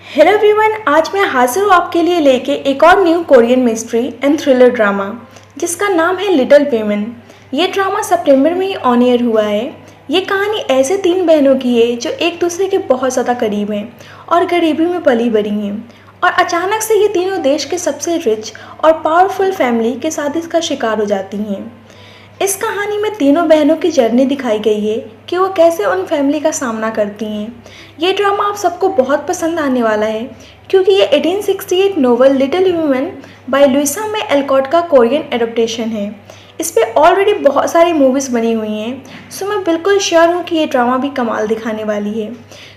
Hello everyone, आज मैं हाजिर हूँ आपके लिए लेके एक और new Korean mystery and thriller drama जिसका नाम है लिटिल वीमेन। ये ड्रामा सितंबर में ही ऑन एयर हुआ है। ये कहानी ऐसे तीन बहनों की है जो एक दूसरे के बहुत ज़्यादा करीब हैं और गरीबी में पली बड़ी हैं, और अचानक से ये तीनों देश के सबसे रिच और पावरफुल फैमिली के शादी का शिकार हो जाती हैं। इस कहानी में तीनों बहनों की जर्नी दिखाई गई है कि वो कैसे उन फैमिली का सामना करती हैं। ये ड्रामा आप सबको बहुत पसंद आने वाला है क्योंकि ये 1868 novel Little Women by Louisa May Alcott का कोरियन एडेप्टेशन है। इस पे ऑलरेडी बहुत सारी मूवीज़ बनी हुई हैं, सो मैं बिल्कुल श्योर हूँ कि ये ड्रामा भी कमाल दिखाने वाली है।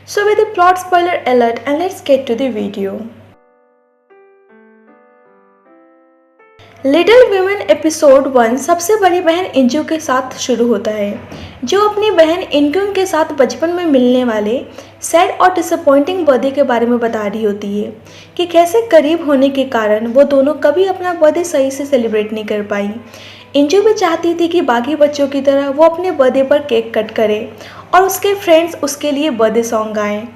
So with the plot spoiler alert and let's get to the video. Little women episode 1 सबसे बड़ी बहन इंजू के साथ शुरू होता है, जो अपनी बहन इनक्यूंग के साथ बचपन में मिलने वाले सैड और डिसअपॉइंटिंग बर्थडे के बारे में बता रही होती है कि कैसे करीब होने के कारण वो दोनों कभी अपना बर्थडे सही से सेलिब्रेट नहीं कर पाई। इंजू भी चाहती थी कि बाकी बच्चों की तरह वो अपने बर्थडे पर केक कट करे और उसके फ्रेंड्स उसके लिए बर्थडे सॉन्ग गाएं,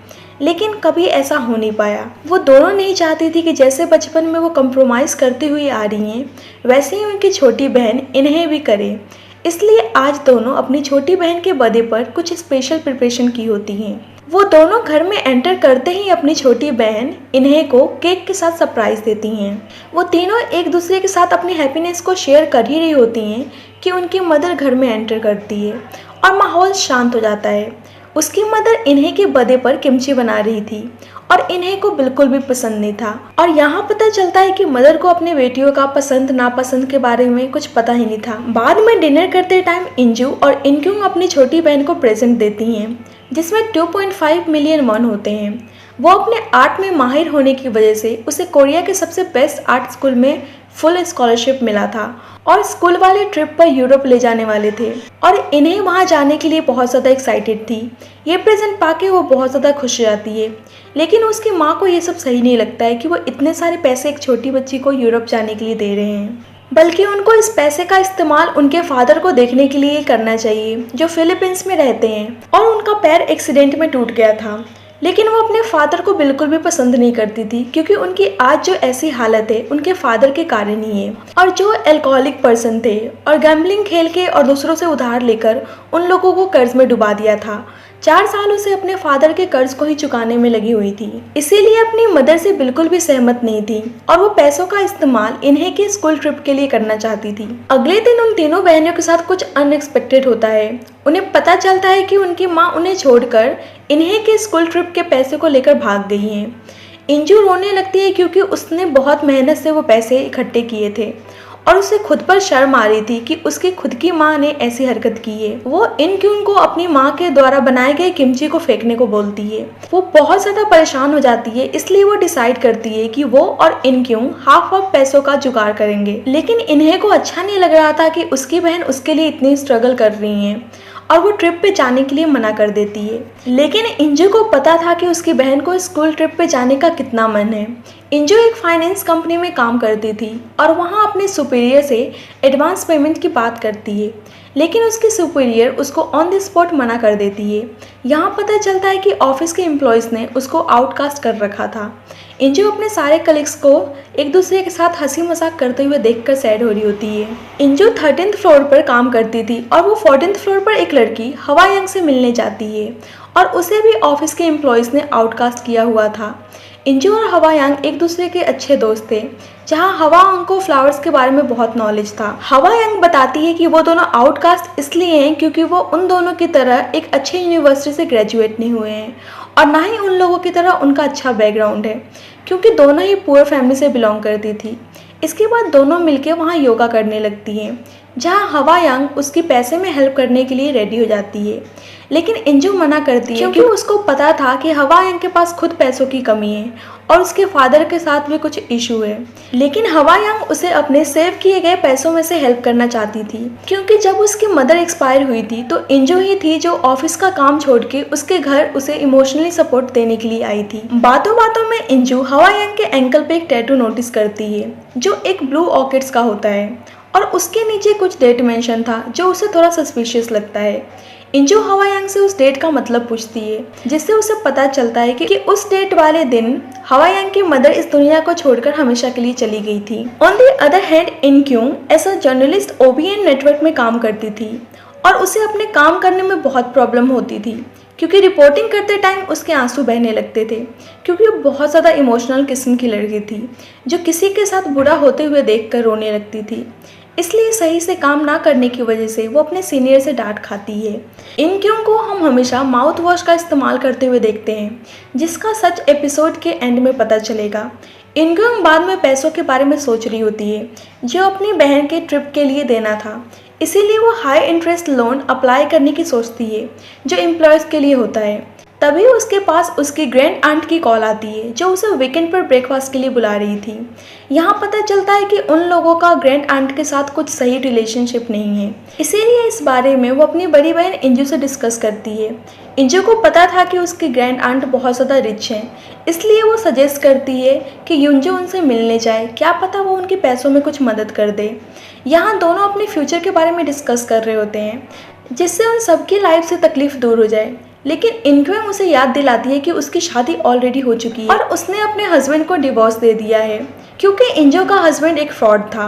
लेकिन कभी ऐसा हो नहीं पाया। वो दोनों नहीं चाहती थी कि जैसे बचपन में वो कंप्रोमाइज़ करती हुई आ रही हैं वैसे ही उनकी छोटी बहन इन्हें भी करे। इसलिए आज दोनों अपनी छोटी बहन के बर्थडे पर कुछ स्पेशल प्रिपरेशन की होती हैं। वो दोनों घर में एंटर करते ही अपनी छोटी बहन इन्हें को केक के साथ सरप्राइज देती हैं। वो तीनों एक दूसरे के साथ अपनी हैप्पीनेस को शेयर कर ही रही होती हैं कि उनकी मदर घर में एंटर करती है और माहौल शांत हो जाता है। उसकी मदर इन्हें के बर्थडे पर किमची बना रही थी और इन्हें को बिल्कुल भी पसंद नहीं था, और यहाँ पता चलता है कि मदर को अपने बेटियों का पसंद नापसंद के बारे में कुछ पता ही नहीं था। बाद में डिनर करते टाइम इंजू और इनक्यूंग अपनी छोटी बहन को प्रेजेंट देती हैं जिसमें 2.5 मिलियन वॉन होते हैं। वो अपने आर्ट में माहिर होने की वजह से उसे कोरिया के सबसे बेस्ट आर्ट स्कूल में फुल स्कॉलरशिप मिला था और स्कूल वाले ट्रिप पर यूरोप ले जाने वाले थे और इन्हें वहां जाने के लिए बहुत ज़्यादा एक्साइटेड थी। ये प्रेजेंट पाके वो बहुत ज़्यादा खुश हो जाती है, लेकिन उसकी माँ को ये सब सही नहीं लगता है कि वो इतने सारे पैसे एक छोटी बच्ची को यूरोप जाने के लिए दे रहे हैं, बल्कि उनको इस पैसे का इस्तेमाल उनके फादर को देखने के लिए करना चाहिए जो फिलीपींस में रहते हैं और उनका पैर एक्सीडेंट में टूट गया था। लेकिन वो अपने फादर को बिल्कुल भी पसंद नहीं करती थी क्योंकि उनकी आज जो ऐसी हालत है उनके फादर के कारण ही है, और जो अल्कोहलिक पर्सन थे और गैम्बलिंग खेल के और दूसरों से उधार लेकर उन लोगों को कर्ज में डुबा दिया था। 4 सालों से अपने फादर के कर्ज को ही चुकाने में लगी हुई थी, इसीलिए अपनी मदर से बिल्कुल भी सहमत नहीं थी और वो पैसों का इस्तेमाल इन्हें के स्कूल ट्रिप के लिए करना चाहती थी। अगले दिन उन तीनों बहनों के साथ कुछ अनएक्सपेक्टेड होता है। उन्हें पता चलता है कि उनकी माँ उन्हें छोड़कर इन्हें के स्कूल ट्रिप के पैसे को लेकर भाग गई हैं। इंजू रोने लगती है क्योंकि उसने बहुत मेहनत से वो पैसे इकट्ठे किए थे और उसे खुद पर शर्म आ रही थी कि उसकी खुद की माँ ने ऐसी हरकत की है। वो इनक्यूंग को अपनी माँ के द्वारा बनाए गए किमची को फेंकने को बोलती है। वो बहुत ज़्यादा परेशान हो जाती है, इसलिए वो डिसाइड करती है कि वो और इनक्यूंग हाफ पैसों का जुगाड़ करेंगे। लेकिन इन्हें को अच्छा नहीं लग रहा था कि उसकी बहन उसके लिए इतनी स्ट्रगल कर रही है और वो ट्रिप पे जाने के लिए मना कर देती है। लेकिन इंजू को पता था कि उसकी बहन को स्कूल ट्रिप पे जाने का कितना मन है। इंजू एक फाइनेंस कंपनी में काम करती थी और वहाँ अपने सुपीरियर से एडवांस पेमेंट की बात करती है, लेकिन उसकी सुपीरियर उसको ऑन द स्पॉट मना कर देती है। यहाँ पता चलता है कि ऑफिस के एम्प्लॉयज़ ने उसको आउटकास्ट कर रखा था। इंजू अपने सारे कलीग्स को एक दूसरे के साथ हंसी मजाक करते हुए देखकर सैड हो रही होती है। इंजू 13th फ्लोर पर काम करती थी और वो 14th फ्लोर पर एक लड़की हवा यंग से मिलने जाती है और उसे भी ऑफिस के एम्प्लॉयज़ ने आउटकास्ट किया हुआ था। इंजू और हवा यंग एक दूसरे के अच्छे दोस्त थे, जहां हवा यंग को फ्लावर्स के बारे में बहुत नॉलेज था। हवा यंग बताती है कि वो दोनों आउटकास्ट इसलिए हैं क्योंकि वो उन दोनों की तरह एक अच्छे यूनिवर्सिटी से ग्रेजुएट नहीं हुए हैं और ना ही उन लोगों की तरह उनका अच्छा बैकग्राउंड है, क्योंकि दोनों ही पुअर फैमिली से बिलोंग करती थी। इसके बाद दोनों मिलकर वहाँ योगा करने लगती हैं, जहाँ हवा यंग उसकी पैसे में हेल्प करने के लिए रेडी हो जाती है। लेकिन इंजू मना करती है क्योंकि उसको पता था कि हवा यंग के पास खुद पैसों की कमी है और उसके फादर के साथ भी कुछ इशू है। लेकिन हवा यंग उसे अपने सेव किए गए पैसों में से हेल्प करना चाहती थी, क्योंकि जब उसकी मदर एक्सपायर हुई थी तो इंजू ही थी जो ऑफिस का काम छोड़ के उसके घर उसे इमोशनली सपोर्ट देने के लिए आई थी। बातों बातों में इंजू हवा यंग के एंकल पे एक टैटू नोटिस करती है जो एक ब्लू ऑर्किड्स का होता है और उसके नीचे कुछ डेट मेंशन था जो उसे थोड़ा सस्पिशियस लगता है। इंजो हवायांग से उस डेट का मतलब पूछती है, जिससे उसे पता चलता है कि उस डेट वाले दिन हवायांग की मदर इस दुनिया को छोड़कर हमेशा के लिए चली गई थी। On the other hand in क्यूंग as a journalist OBN network में काम करती थी और उसे अपने काम करने में बहुत प्रॉब्लम होती थी, क्योंकि रिपोर्टिंग करते टाइम उसके आंसू बहने लगते थे, क्योंकि वो बहुत ज़्यादा इमोशनल किस्म की लड़की थी जो किसी के साथ बुरा होते हुए देखकर रोने लगती थी। इसलिए सही से काम ना करने की वजह से वो अपने सीनियर से डांट खाती है। इन क्यों को हम हमेशा माउथ वॉश का इस्तेमाल करते हुए देखते हैं, जिसका सच एपिसोड के एंड में पता चलेगा। इनक्यूंग बाद में पैसों के बारे में सोच रही होती है जो अपनी बहन के ट्रिप के लिए देना था, इसीलिए वो हाई इंटरेस्ट लोन अप्लाई करने की सोचती है जो एम्प्लॉयज़ के लिए होता है। तभी उसके पास उसकी ग्रैंड आंट की कॉल आती है जो उसे वीकेंड पर ब्रेकफास्ट के लिए बुला रही थी। यहाँ पता चलता है कि उन लोगों का ग्रैंड आंट के साथ कुछ सही रिलेशनशिप नहीं है, इसीलिए इस बारे में वो अपनी बड़ी बहन इंजू से डिस्कस करती है। इंजू को पता था कि उसकी ग्रैंड आंट बहुत ज़्यादा रिच है, इसलिए वो सजेस्ट करती है कि युंजो उनसे मिलने जाए, क्या पता वो उनके पैसों में कुछ मदद कर दे। यहाँ दोनों अपने फ्यूचर के बारे में डिस्कस कर रहे होते हैं, जिससे उन सबकी लाइफ से तकलीफ दूर हो जाए। लेकिन इनक्यूंग उसे याद दिलाती है कि उसकी शादी ऑलरेडी हो चुकी है और उसने अपने हस्बैंड को डिवोर्स दे दिया है, क्योंकि इंजो का हस्बैंड एक फ्रॉड था।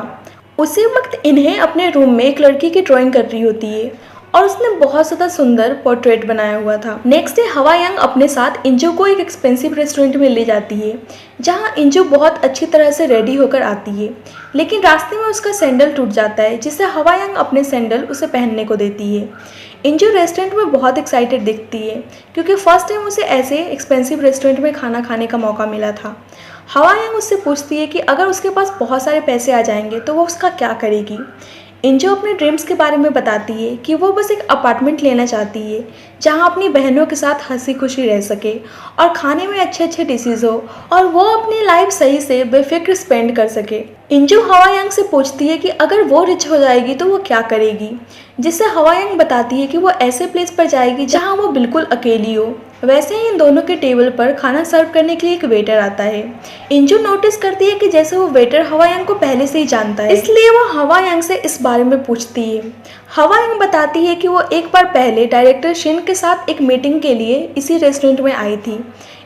उसी वक्त इन्हें अपने रूम में एक लड़की की ड्राइंग कर रही होती है और उसने बहुत ज़्यादा सुंदर पोर्ट्रेट बनाया हुआ था। नेक्स्ट डे हवायांग अपने साथ इंजो को एक एक्सपेंसिव रेस्टोरेंट में ले जाती है, जहां इंजो बहुत अच्छी तरह से रेडी होकर आती है, लेकिन रास्ते में उसका सैंडल टूट जाता है, जिससे हवायांग अपने सैंडल उसे पहनने को देती है। इंजो रेस्टोरेंट में बहुत एक्साइटेड दिखती है, क्योंकि फर्स्ट टाइम उसे ऐसे एक्सपेंसिव रेस्टोरेंट में खाना खाने का मौका मिला था। हवायांग उससे पूछती है कि अगर उसके पास बहुत सारे पैसे आ जाएंगे तो वो उसका क्या करेगी। इंजो अपने ड्रीम्स के बारे में बताती है कि वो बस एक अपार्टमेंट लेना चाहती है जहां अपनी बहनों के साथ हंसी खुशी रह सके और खाने में अच्छे अच्छे डिशेज हो और वो अपनी लाइफ सही से बेफिक्र स्पेंड कर सके। इंजो हवायांग से पूछती है कि अगर वो रिच हो जाएगी तो वो क्या करेगी, जिससे हवायांग बताती है कि वो ऐसे प्लेस पर जाएगी जहां वो बिल्कुल अकेली हो। वैसे ही इन दोनों के टेबल पर खाना सर्व करने के लिए एक वेटर आता है। इंजो नोटिस करती है कि जैसे वो वेटर हवायांग को पहले से ही जानता है, इसलिए वो हवायांग से इस बारे में पूछती है। हवायांग बताती है कि वो एक बार पहले डायरेक्टर शिन के साथ एक मीटिंग के लिए इसी रेस्टोरेंट में आई थी।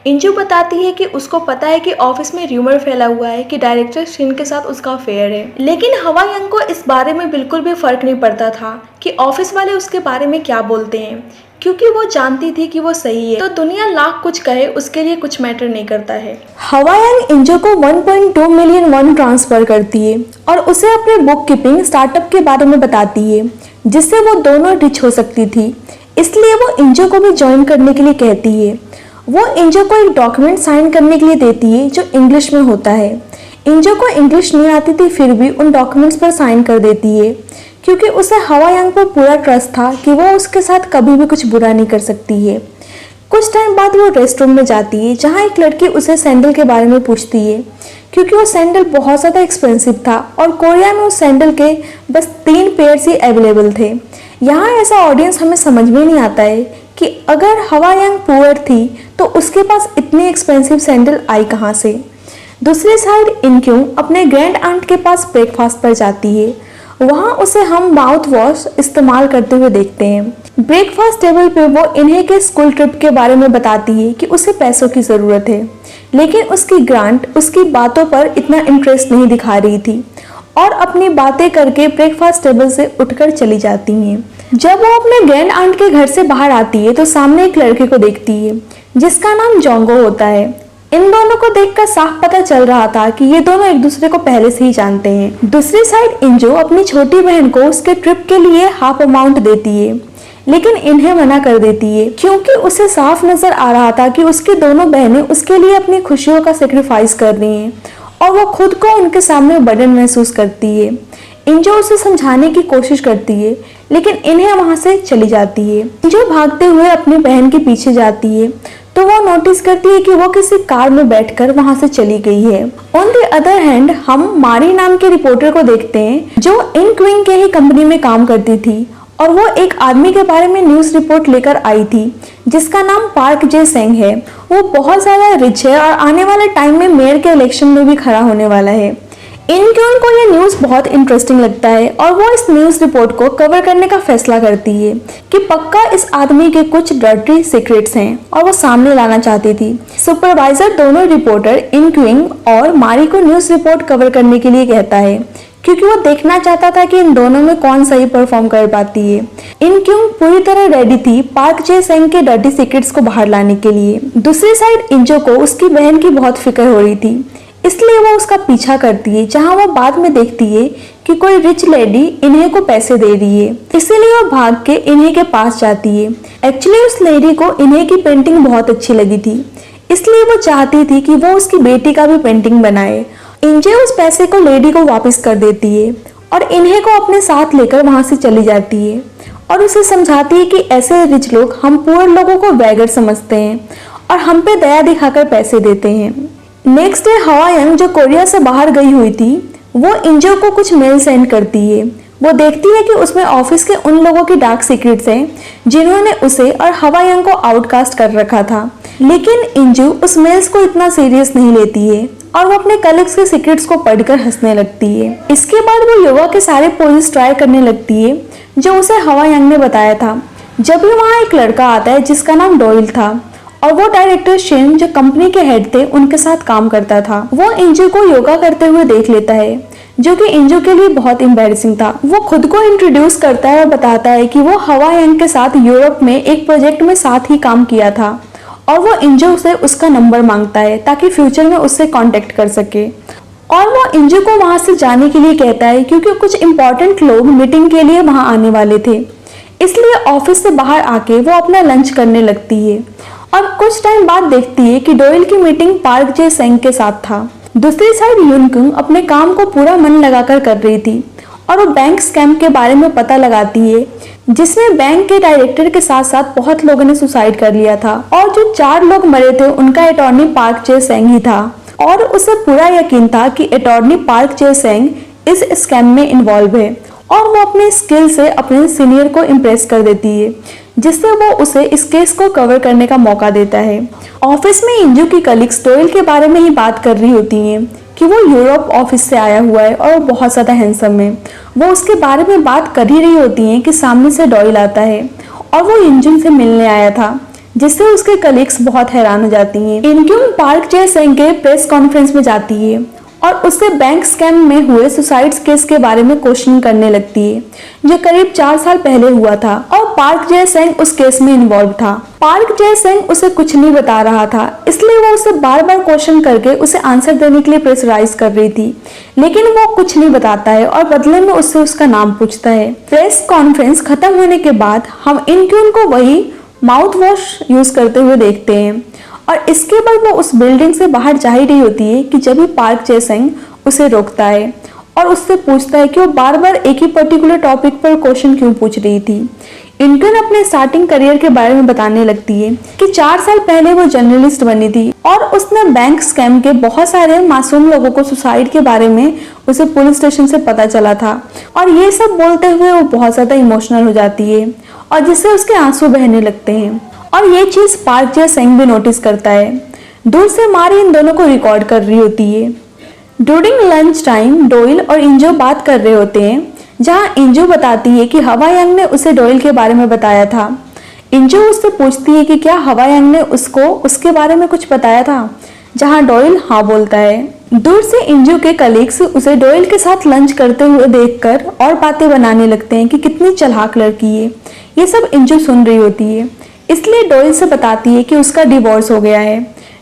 इंजू बताती है कि उसको पता है कि ऑफिस में र्यूमर फैला हुआ है कि डायरेक्टर शिन के साथ उसका अफेयर है, लेकिन हवायांग को इस बारे में बिल्कुल भी फर्क नहीं पड़ता था कि ऑफिस वाले उसके बारे में क्या बोलते हैं, क्योंकि वो जानती थी कि वो सही है, तो दुनिया लाख कुछ कहे उसके लिए कुछ मैटर नहीं करता है। हवायांग इंजो को 1.2 मिलियन वॉन ट्रांसफर करती है और उसे अपने बुक कीपिंग स्टार्टअप के बारे में बताती है, जिससे वो दोनों रिच हो सकती थी। इसलिए वो इंजो को भी ज्वाइन करने के लिए कहती है। वो इंजो को एक डॉक्यूमेंट साइन करने के लिए देती है जो इंग्लिश में होता है। इंजो को इंग्लिश नहीं आती थी, फिर भी उन डॉक्यूमेंट्स पर साइन कर देती है, क्योंकि उसे हवायांग पर पूरा ट्रस्ट था कि वो उसके साथ कभी भी कुछ बुरा नहीं कर सकती है। कुछ टाइम बाद वो रेस्टरूम में जाती है, जहाँ एक लड़की उसे सैंडल के बारे में पूछती है, क्योंकि वो सैंडल बहुत ज़्यादा एक्सपेंसिव था और कोरिया में उस सैंडल के बस 3 पेयर्स ही अवेलेबल थे। यहाँ ऐसा ऑडियंस हमें समझ में नहीं आता है कि अगर हवायांग पुअर थी तो उसके पास इतने एक्सपेंसिव सैंडल आई कहाँ से। दूसरी साइड इनक्यूं अपने ग्रैंड आंट के पास ब्रेकफास्ट पर जाती है। वहाँ उसे हम माउथ वॉश इस्तेमाल करते हुए देखते हैं। ब्रेकफास्ट टेबल पे वो इन्हें के स्कूल ट्रिप के बारे में बताती है कि उसे पैसों की ज़रूरत है, लेकिन उसकी ग्रांट उसकी बातों पर इतना इंटरेस्ट नहीं दिखा रही थी और अपनी बातें करके ब्रेकफास्ट टेबल से उठकर चली जाती हैं। जब वो अपने ग्रैंड आंट के घर से बाहर आती है तो सामने एक लड़के को देखती है जिसका नाम जोंगो होता है। इन दोनों को देखकर साफ पता चल रहा था कि ये दोनों एक दूसरे को पहले से ही जानते हैं। दूसरी साइड इंजो अपनी छोटी बहन को उसके ट्रिप के लिए हाफ अमाउंट देती है, लेकिन इन्हें मना कर देती है, क्योंकि उसे साफ नजर आ रहा था कि उसकी दोनों बहनें उसके लिए अपनी खुशियों का सेक्रीफाइस कर रही हैं और वो खुद को उनके सामने बर्डन महसूस करती है। इंजो उसे समझाने की कोशिश करती है, लेकिन इन्हें वहां से चली जाती है। इंजो भागते हुए अपनी बहन के पीछे जाती है तो वो नोटिस करती है कि वो किसी कार में बैठकर वहां से चली गई है। ऑन द अदर हैंड हम मारी नाम के रिपोर्टर को देखते हैं जो इन क्विंग के ही कंपनी में काम करती थी और वो एक आदमी के बारे में न्यूज रिपोर्ट लेकर आई थी जिसका नाम पार्क जे सेंग है। वो बहुत ज्यादा रिच है और आने वाले टाइम में मेयर के इलेक्शन में भी खड़ा होने वाला है। इनक्यून को ये न्यूज़ बहुत इंटरेस्टिंग लगता है और वो इस न्यूज़ रिपोर्ट को कवर करने का फैसला करती है कि पक्का इस आदमी के कुछ डर्टी सीक्रेट्स हैं और वो सामने लाना चाहती थी। सुपरवाइजर दोनों रिपोर्टर इनक्यूइंग और मारी को न्यूज़ रिपोर्ट कवर करने के लिए कहता है क्योंकि वो देखना चाहता था कि इन दोनों में कौन सही परफॉर्म कर पाती है। इनक्यूंग पूरी तरह रेडी थी पार्क जे सेंग के डर्टी सीक्रेट्स को बाहर लाने के लिए। दूसरी साइड इंजो को उसकी बहन की बहुत फिक्र हो रही थी, इसलिए वो उसका पीछा करती है, जहां वो बाद में देखती है कि कोई रिच लेडी इन्हें को पैसे दे रही है, इसीलिए वो भाग के इन्हें के पास जाती है। एक्चुअली उस लेडी को इन्हें की पेंटिंग बहुत अच्छी लगी थी, इसलिए वो चाहती थी कि वो उसकी बेटी का भी पेंटिंग बनाए। इंजे उस पैसे को लेडी को वापस कर देती है और इन्हें को अपने साथ लेकर वहां से चली जाती है और उसे समझाती है कि ऐसे रिच लोग हम पुअर लोगों को बैगर समझते हैं और हम पे दया दिखाकर पैसे देते हैं। नेक्स्ट डे हवा यंग जो कोरिया से बाहर गई हुई थी, वो इंजो को कुछ मेल सेंड करती है। वो देखती है कि उसमें ऑफिस के उन लोगों की डार्क सीक्रेट्स हैं जिन्होंने उसे और हवा यंग को आउटकास्ट कर रखा था, लेकिन इंजू उस मेल्स को इतना सीरियस नहीं लेती है और वो अपने कलीग्स के सीक्रेट्स को पढ़कर हंसने लगती है। इसके बाद वो योगा के सारे पोजेस ट्राई करने लगती है जो उसे हवा यंग ने बताया था। जब भी वहाँ एक लड़का आता है जिसका नाम डोइल था और वो डायरेक्टर शेन जो कंपनी के हेड थे उनके साथ काम करता था, वो इंजू को योगा करते हुए देख लेता है, जो कि इंजू के लिए बहुत एम्बैरेसिंग था। वो खुद को इंट्रोड्यूस करता है और बताता है कि वो हवा यंग के साथ यूरोप में एक प्रोजेक्ट में साथ ही काम किया था और वो इंजू से उसका नंबर मांगता है ताकि फ्यूचर में उससे कांटेक्ट कर सके। और वो इंजू को वहां से जाने के लिए कहता है क्योंकि कुछ इंपॉर्टेंट लोग मीटिंग के लिए वहां आने वाले थे, इसलिए ऑफिस से बाहर आके वो अपना लंच करने लगती है और कुछ टाइम बाद देखती है कि डोइल की मीटिंग पार्क जे सेंग के साथ था। दूसरी साइड यूनकुंग अपने काम को पूरा मन लगाकर कर रही थी और वो बैंक स्कैम के बारे में पता लगाती है जिसमें बैंक के डायरेक्टर के साथ साथ बहुत लोगों ने सुसाइड कर लिया था और जो 4 लोग मरे थे उनका अटॉर्नी पार्क जे सेंग ही था और उसे पूरा यकीन था कि अटॉर्नी पार्क जे सेंग इस स्कैम में इन्वॉल्व है और वो अपने स्किल से अपने सीनियर को इम्प्रेस कर देती है, जिससे वो उसे इस केस को कवर करने का मौका देता है। ऑफिस में इंजू की कलीग्स डोइल के बारे में ही बात कर रही होती हैं कि वो यूरोप ऑफिस से आया हुआ है और वो बहुत ज़्यादा हैंडसम है। वो उसके बारे में बात कर ही रही होती हैं कि सामने से डोइल आता है और वो इंजू से मिलने आया था, जिससे उसके कलीग्स बहुत हैरान हो जाती हैं। इंजू पार्क जे सेंग के प्रेस कॉन्फ्रेंस में जाती है और उससे बैंक स्कैम में हुए सुसाइड केस के बारे में क्वेश्चन करने लगती है जो करीब 4 साल पहले हुआ था और पार्क जे सेंग उस केस में इन्वॉल्व था। पार्क जे सेंग उसे कुछ नहीं बता रहा था, इसलिए वो उसे बार बार क्वेश्चन करके उसे आंसर देने के लिए प्रेशराइज कर रही थी, लेकिन वो कुछ नहीं बताता है और बदले में उससे उसका नाम पूछता है। प्रेस कॉन्फ्रेंस खत्म होने के बाद हम इनक्यून को वही माउथ वॉश यूज करते हुए देखते हैं और इसके बाद वो उस बिल्डिंग से बाहर जा ही रही होती है कि जब भी पार्क जे सेंग उसे रोकता है और उससे पूछता है कि वो बार बार एक ही पर्टिकुलर टॉपिक पर क्वेश्चन क्यों पूछ रही थी। इनक्यून अपने स्टार्टिंग करियर के बारे में बताने लगती है कि 4 साल पहले वो जर्नलिस्ट बनी थी और उसने बैंक स्कैम के बहुत सारे मासूम लोगों को सुसाइड के बारे में उसे पुलिस स्टेशन से पता चला था और ये सब बोलते हुए वो बहुत ज्यादा इमोशनल हो जाती है और जिससे उसके आंसू बहने लगते हैं और ये चीज पार्क जे सेंग भी नोटिस करता है। दूर से मारी इन दोनों को रिकॉर्ड कर रही होती है। ड्यूरिंग लंच टाइम डोइल और इंजो बात कर रहे होते हैं, जहां इंजो बताती है कि हवा यंग ने उसे डोइल के बारे में बताया था। इंजो उससे पूछती है कि क्या हवा यंग ने उसको उसके बारे में कुछ बताया था, जहां डोइल हाँ बोलता है। दूर से इंजो के कलीग्स उसे डोइल के साथ लंच करते हुए देखकर और बातें बनाने लगते हैं कि कितनी चालाक लड़की है। ये सब इंजो सुन रही होती है, इसलिए डोइल से बताती है कि उसका डिवोर्स हो गया है।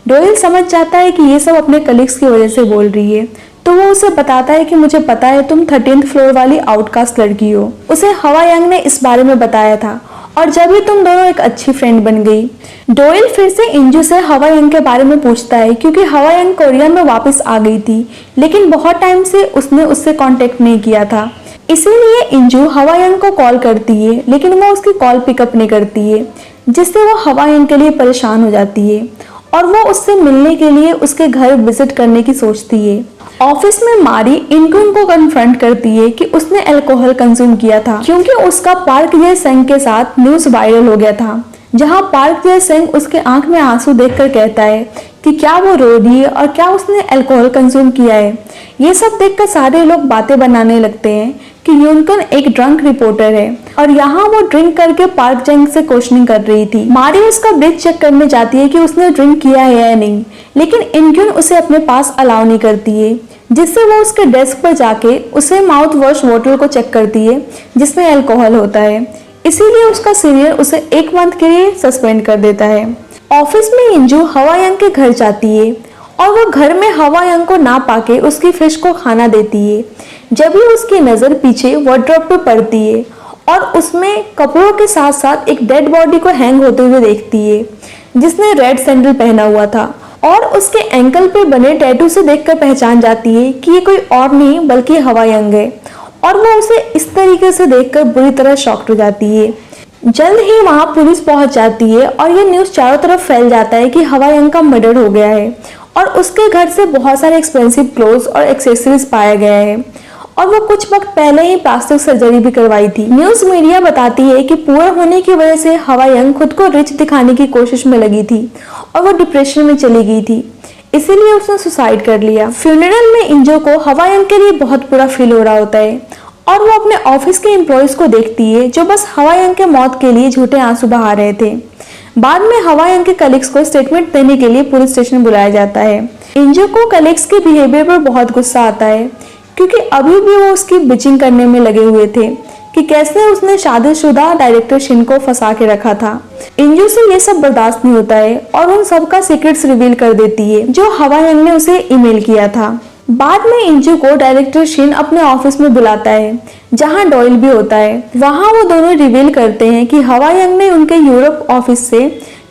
डोइल समझ जाता है कि ये सब अपने कलीग्स की वजह से बोल रही है, तो वो उसे बताता है कि मुझे पता है तुम 13th फ्लोर वाली आउटकास्ट लड़की हो। उसे हवा यंग ने इस बारे में बताया था और जब भी तुम दोनों एक अच्छी फ्रेंड बन गई। डोइल फिर से इंजू से हवा यंग के बारे में पूछता है क्योंकि हवा यंग कोरिया में वापस आ गई थी, लेकिन बहुत टाइम से उसने उससे कांटेक्ट नहीं किया था। इसीलिए इंजू हवा यंग को कॉल करती है, लेकिन वो उसकी कॉल पिकअप नहीं करती है, जिससे वो हवा यंग के लिए परेशान हो जाती है और वो उससे मिलने के लिए उसके घर विजिट करने की सोचती है। ऑफिस में मारी इनक्यून को कन्फ्रंट करती है कि उसने अल्कोहल कंज्यूम किया था क्योंकि उसका पार्क जे सेंग के साथ न्यूज वायरल हो गया था, जहां पार्क जे सेंग उसके आंख में आंसू देखकर कहता है कि क्या वो रो रही है और क्या उसने अल्कोहल कंज्यूम किया है। ये सब देखकर सारे लोग बातें बनाने लगते हैं कि यूनकुन एक ड्रंक रिपोर्टर है और यहाँ वो ड्रिंक करके पार्क जंग से क्वेश्चनिंग कर रही थी। मारी उसका ब्रेथ चेक करने जाती है कि उसने ड्रिंक किया है या नहीं, लेकिन इनक्यून उसे अपने पास अलाउ नहीं करती है, जिससे वो उसके डेस्क पर जाके उसे माउथ वॉश बोतल को चेक करती है जिसमें अल्कोहल होता है। इसीलिए उसका सीनियर उसे 1 मंथ के लिए सस्पेंड कर देता है। ऑफिस में इंजू हवायांग के घर जाती है और वो घर में हवायांग को ना पाके उसकी फिश को खाना देती है। जब भी उसकी नजर पीछे वार्डरोब पे पड़ती है और उसमें कपड़ों के साथ साथ एक डेड बॉडी को हैंग होते हुए देखती है जिसने रेड सैंडल पहना हुआ था, और उसके एंकल पे बने टैटू से देखकर पहचान जाती है कि ये कोई और नहीं बल्कि हवायांग है, और वो उसे इस तरीके से देखकर बुरी तरह शॉक्ड हो जाती है। जल्द ही वहां पुलिस पहुंच जाती है और ये न्यूज चारों तरफ फैल जाता है कि हवायांग का मर्डर हो गया है और उसके घर से बहुत सारे एक्सपेंसिव क्लोथ्स और एक्सेसरीज पाया गया है, और वो कुछ वक्त पहले ही प्लास्टिक सर्जरी भी करवाई थी। न्यूज मीडिया बताती है कि पुअर होने की वजह से हवायांग खुद को रिच दिखाने की कोशिश में लगी थी और वो डिप्रेशन में चली गई थी, इसीलिए उसने सुसाइड कर लिया। फ्यूनरल में इंजो को हवायांग के लिए बहुत बुरा फील हो रहा होता है और वो अपने ऑफिस के एम्प्लॉयज को देखती है जो बस हवायांग के मौत के लिए झूठे आंसू बहा रहे थे। बाद में हवायांग के कलीग्स को स्टेटमेंट देने के लिए पुलिस स्टेशन बुलाया जाता है। इंजो को कलीग्स के बिहेवियर पर बहुत गुस्सा आता है क्योंकि अभी भी वो उसकी बिचिंग करने में लगे हुए थे कि कैसे उसने शादीशुदा डायरेक्टर शिन को फंसा के रखा था। इंजो से ये सब बर्दाश्त नहीं होता है और उन सबका सीक्रेट्स रिवील कर देती है जो हवायांग ने उसे ईमेल किया था। बाद में इंजू को डायरेक्टर शिन अपने ऑफिस में बुलाता है जहां डॉयल भी होता है। वहां वो दोनों रिवील करते हैं कि हवायांग ने उनके यूरोप ऑफिस से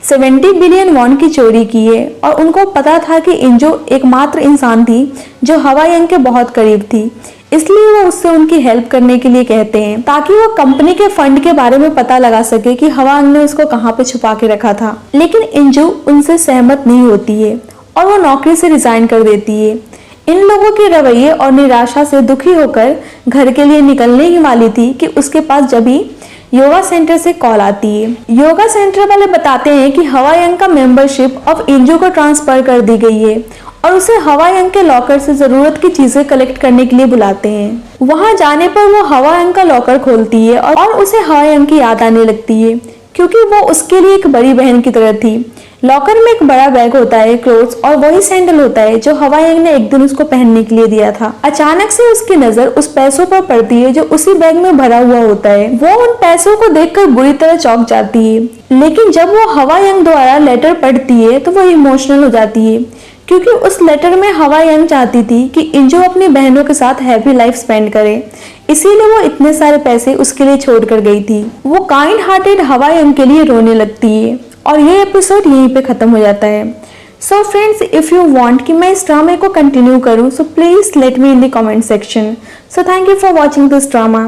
70 बिलियन वॉन की चोरी की है और उनको पता था कि इंजो एकमात्र इंसान थी जो हवायांग के बहुत करीब थी, इसलिए वो उससे उनकी हेल्प करने के लिए कहते हैं ताकि वो कंपनी के फंड के बारे में पता लगा सके कि हवायांग ने उसको कहाँ पे छुपा के रखा था। लेकिन इंजू उनसे सहमत नहीं होती है और वो नौकरी से रिजाइन कर देती है। इन लोगों के रवैये और निराशा से दुखी होकर घर के लिए निकलने ही वाली थी कि उसके पास जब भी योगा सेंटर से कॉल आती है। योगा सेंटर वाले बताते हैं कि हवायांग का मेंबरशिप अब इंजू को ट्रांसफर कर दी गई है और उसे हवायांग के लॉकर से जरूरत की चीजें कलेक्ट करने के लिए बुलाते हैं। वहां जाने पर वो हवायांग का लॉकर खोलती है और उसे हवायांग की याद आने लगती है क्योंकि वो उसके लिए एक बड़ी बहन की तरह थी। लॉकर में एक बड़ा बैग होता है, क्लोथ्स और वही सैंडल होता है जो हवायांग ने एक दिन उसको पहनने के लिए दिया था। अचानक से उसकी नजर उस पैसों पर पड़ती है जो उसी बैग में भरा हुआ होता है। वो उन पैसों को देखकर बुरी तरह चौंक जाती है, लेकिन जब वो हवायांग द्वारा लेटर पढ़ती है तो वो इमोशनल हो जाती है क्योंकि उस लेटर में हवायांग चाहती थी कि इंजो अपनी बहनों के साथ हैप्पी लाइफ स्पेंड करे, इसीलिए वो इतने सारे पैसे उसके लिए छोड़ कर गई थी। वो काइंड हार्टेड हवायांग के लिए रोने लगती है और ये एपिसोड यहीं पे खत्म हो जाता है। So friends, if you want कि मैं इस ड्रामे को कंटिन्यू करूं, so please let me in the comment section. So thank you for watching this drama.